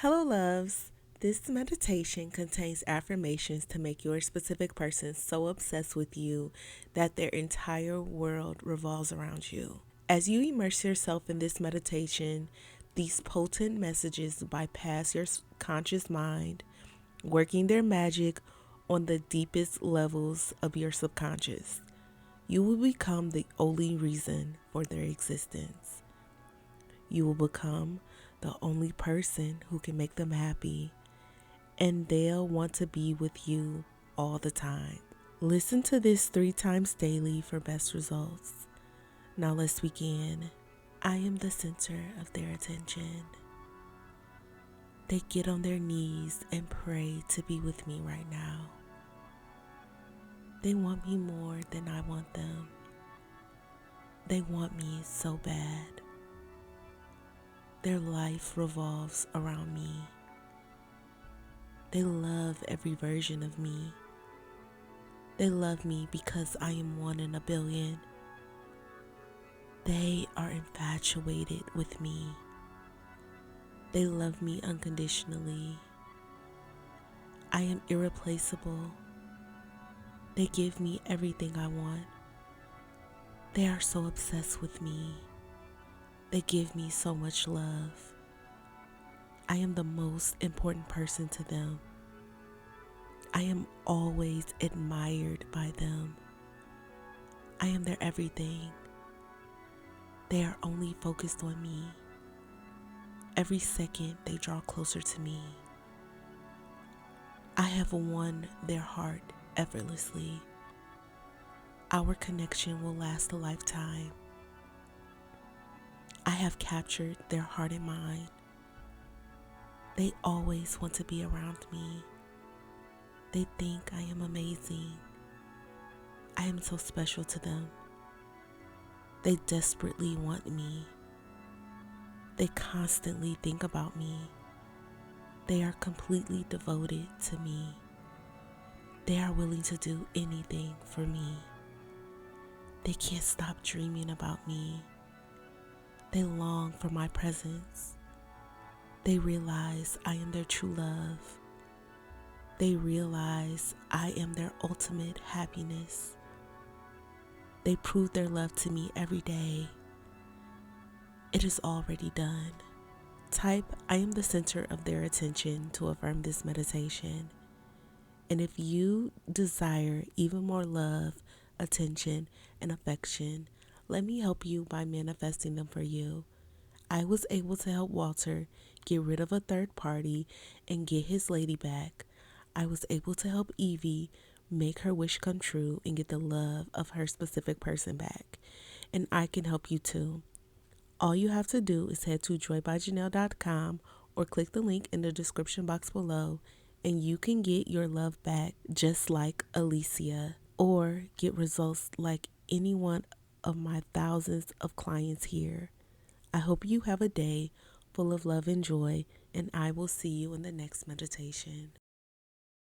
Hello, loves. This meditation contains affirmations to make your specific person so obsessed with you that their entire world revolves around you. As you immerse yourself in this meditation, these potent messages bypass your conscious mind, working their magic on the deepest levels of your subconscious. You will become the only reason for their existence. You will become the only person who can make them happy, and they'll want to be with you all the time. Listen to this 3 times daily for best results. Now let's begin. I am the center of their attention. They get on their knees and pray to be with me right now. They want me more than I want them. They want me so bad. Their life revolves around me. They love every version of me. They love me because I am 1 in a billion. They are infatuated with me. They love me unconditionally. I am irreplaceable. They give me everything I want. They are so obsessed with me. They give me so much love. I am the most important person to them. I am always admired by them. I am their everything. They are only focused on me. Every second they draw closer to me. I have won their heart effortlessly. Our connection will last a lifetime. I have captured their heart and mind. They always want to be around me. They think I am amazing. I am so special to them. They desperately want me. They constantly think about me. They are completely devoted to me. They are willing to do anything for me. They can't stop dreaming about me. They long for my presence. They realize I am their true love. They realize I am their ultimate happiness. They prove their love to me every day. It is already done. Type I am the center of their attention to affirm this meditation. And if you desire even more love, attention, and affection, let me help you by manifesting them for you. I was able to help Walter get rid of a third party and get his lady back. I was able to help Evie make her wish come true and get the love of her specific person back. And I can help you too. All you have to do is head to joybyjanell.com or click the link in the description box below, and you can get your love back just like Alicia, or get results like any one of my thousands of clients here. I hope you have a day full of love and joy, and I will see you in the next meditation.